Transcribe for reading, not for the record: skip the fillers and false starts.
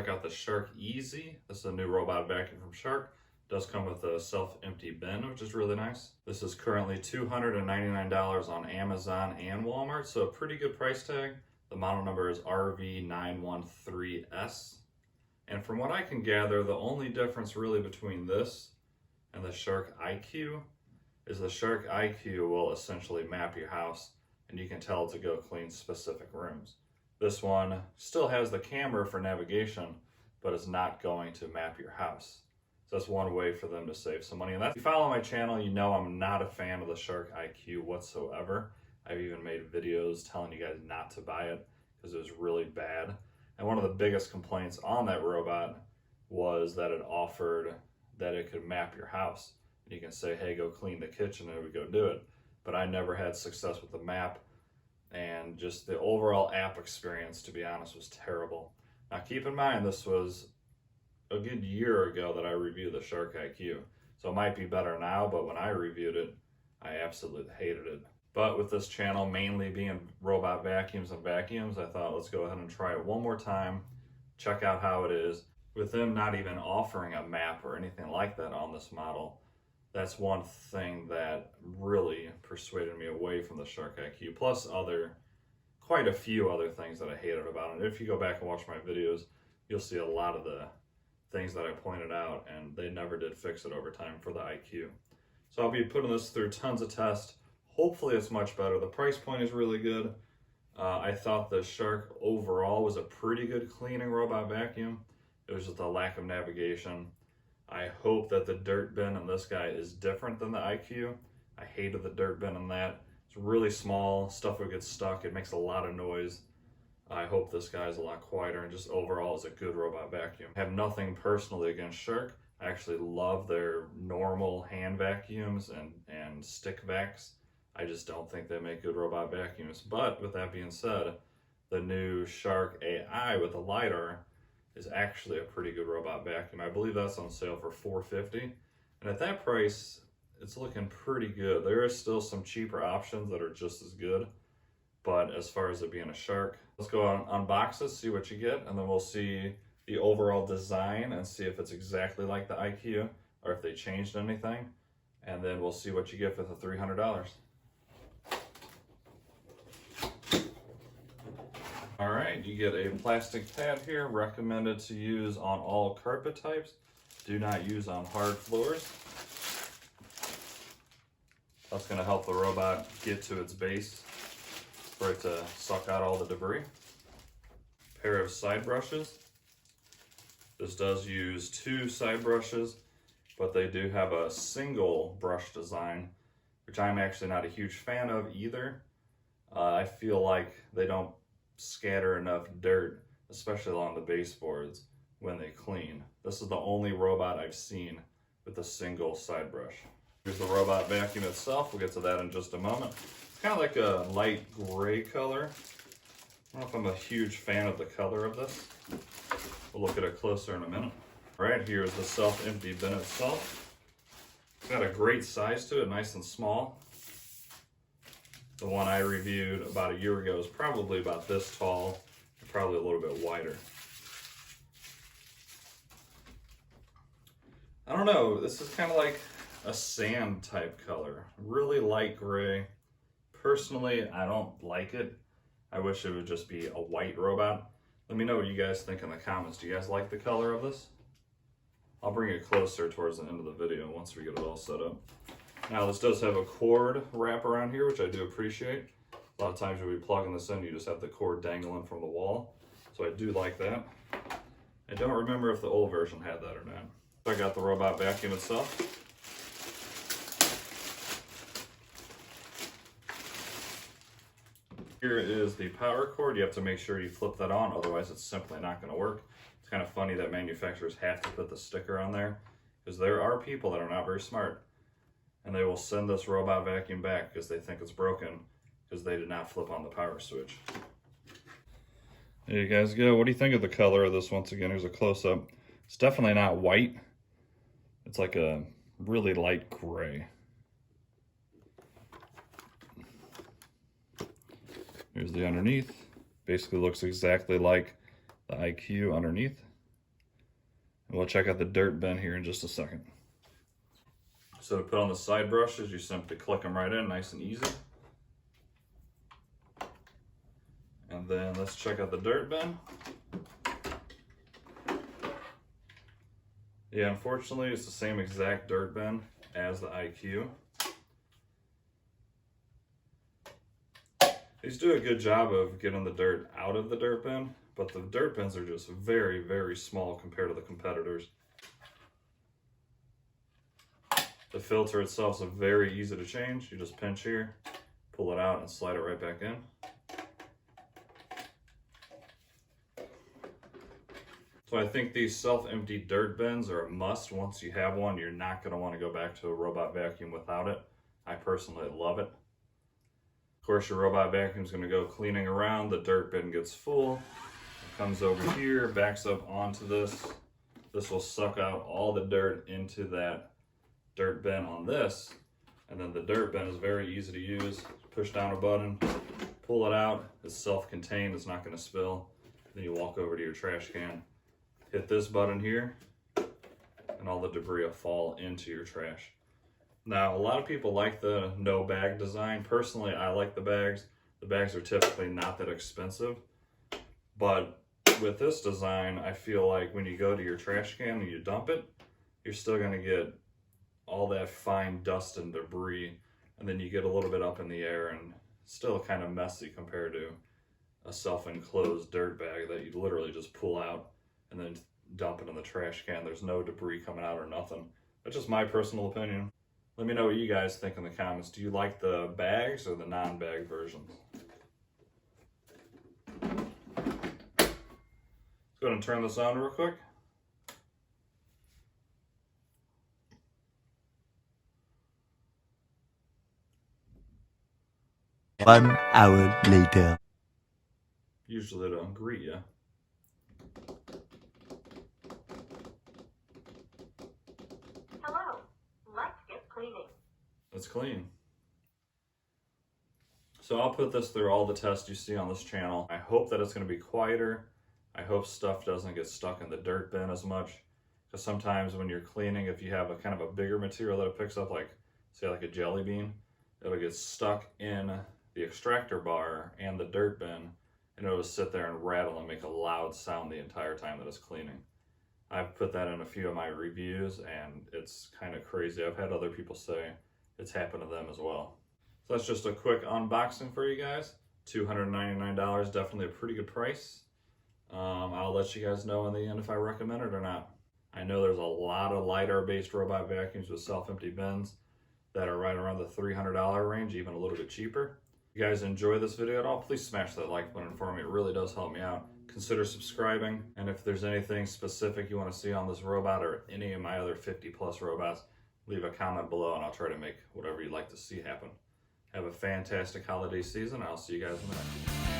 check out the Shark Easy. This is a new robot vacuum from Shark. It does come with a self-empty bin, which is really nice. This is currently $299 on Amazon and Walmart, so a pretty good price tag. The model number is RV913S. And from what I can gather, the only difference really between this and the Shark IQ is the Shark IQ will essentially map your house and you can tell it to go clean specific rooms. This one still has the camera for navigation, but it's not going to map your house. So that's one way for them to save some money. And if you follow my channel, you know I'm not a fan of the Shark IQ whatsoever. I've even made videos telling you guys not to buy it because it was really bad. And one of the biggest complaints on that robot was that it offered that it could map your house. And you can say, hey, go clean the kitchen, and it would go do it. But I never had success with the map, and just the overall app experience, to be honest, was terrible. Now keep in mind, this was a good year ago that I reviewed the Shark IQ. So it might be better now, but when I reviewed it, I absolutely hated it. But with this channel mainly being robot vacuums and vacuums, I thought let's go ahead and try it one more time, check out how it is. With them not even offering a map or anything like that on this model, that's one thing that really persuaded me away from the Shark IQ, plus quite a few other things that I hated about it. If you go back and watch my videos, you'll see a lot of the things that I pointed out, and they never did fix it over time for the IQ. So I'll be putting this through tons of tests. Hopefully it's much better. The price point is really good. I thought the Shark overall was a pretty good cleaning robot vacuum. It was just a lack of navigation. I hope that the dirt bin in this guy is different than the IQ. I hated the dirt bin in that. It's really small, stuff would get stuck, it makes a lot of noise. I hope this guy is a lot quieter and just overall is a good robot vacuum. I have nothing personally against Shark. I actually love their normal hand vacuums and stick vacs. I just don't think they make good robot vacuums. But with that being said, the new Shark AI with the LiDAR is actually a pretty good robot vacuum. I believe that's on sale for $450. And at that price, it's looking pretty good. There is still some cheaper options that are just as good. But as far as it being a Shark, let's go on, unbox this, see what you get, and then we'll see the overall design and see if it's exactly like the IQ or if they changed anything. And then we'll see what you get for the $300. All right, you get a plastic pad here, recommended to use on all carpet types. Do not use on hard floors. That's gonna help the robot get to its base for it to suck out all the debris. Pair of side brushes. This does use 2 side brushes, but they do have a single brush design, which I'm actually not a huge fan of either. I feel like they don't scatter enough dirt, especially along the baseboards, when they clean. This is the only robot I've seen with a single side brush. Here's the robot vacuum itself. We'll get to that in just a moment. It's kind of like a light gray color. I don't know if I'm a huge fan of the color of this. We'll look at it closer in a minute. All right, here's the self-empty bin itself. It's got a great size to it, nice and small. The one I reviewed about a year ago is probably about this tall, and probably a little bit wider. I don't know, this is kind of like a sand type color, really light gray. Personally, I don't like it. I wish it would just be a white robot. Let me know what you guys think in the comments. Do you guys like the color of this? I'll bring it closer towards the end of the video once we get it all set up. Now this does have a cord wrap around here, which I do appreciate. A lot of times when we plug this in, you just have the cord dangling from the wall. So I do like that. I don't remember if the old version had that or not. So I got the robot vacuum itself. Here is the power cord. You have to make sure you flip that on, otherwise it's simply not going to work. It's kind of funny that manufacturers have to put the sticker on there, because there are people that are not very smart, and they will send this robot vacuum back because they think it's broken because they did not flip on the power switch. There you guys go. What do you think of the color of this? Once again, here's a close-up. It's definitely not white. It's like a really light gray. Here's the underneath. Basically looks exactly like the IQ underneath. And we'll check out the dirt bin here in just a second. So to put on the side brushes, you simply click them right in, nice and easy. And then let's check out the dirt bin. Yeah, unfortunately, it's the same exact dirt bin as the IQ. These do a good job of getting the dirt out of the dirt bin, but the dirt bins are just very, very small compared to the competitors. The filter itself is very easy to change. You just pinch here, pull it out, and slide it right back in. So I think these self-empty dirt bins are a must. Once you have one, you're not going to want to go back to a robot vacuum without it. I personally love it. Of course, your robot vacuum is going to go cleaning around. The dirt bin gets full. It comes over here, backs up onto this. This will suck out all the dirt into that dirt bin on this. And then the dirt bin is very easy to use. Push down a button, pull it out. It's self-contained. It's not going to spill. Then you walk over to your trash can. Hit this button here, and all the debris will fall into your trash. Now, a lot of people like the no bag design. Personally, I like the bags. The bags are typically not that expensive. But with this design, I feel like when you go to your trash can and you dump it, you're still going to get all that fine dust and debris, and then you get a little bit up in the air and still kind of messy compared to a self-enclosed dirt bag that you literally just pull out and then dump it in the trash can. There's no debris coming out or nothing. That's just my personal opinion. Let me know what you guys think in the comments. Do you like the bags or the non-bag versions? Let's go ahead and turn this on real quick. One hour later. Usually they don't greet you. Hello, let's get cleaning. It's clean. So I'll put this through all the tests you see on this channel. I hope that it's going to be quieter. I hope stuff doesn't get stuck in the dirt bin as much. Because sometimes when you're cleaning, if you have a kind of a bigger material that it picks up, like say like a jelly bean, it'll get stuck in the extractor bar and the dirt bin, and it'll sit there and rattle and make a loud sound the entire time that it's cleaning. I've put that in a few of my reviews, and it's kind of crazy. I've had other people say it's happened to them as well. So that's just a quick unboxing for you guys. $299, definitely a pretty good price. I'll let you guys know in the end if I recommend it or not. I know there's a lot of LiDAR-based robot vacuums with self-empty bins that are right around the $300 range, even a little bit cheaper. If you guys enjoy this video at all, please smash that like button for me. It really does help me out. Consider subscribing, and if there's anything specific you want to see on this robot or any of my other 50+ robots, leave a comment below and I'll try to make whatever you'd like to see happen. Have a fantastic holiday season. I'll see you guys in the next one.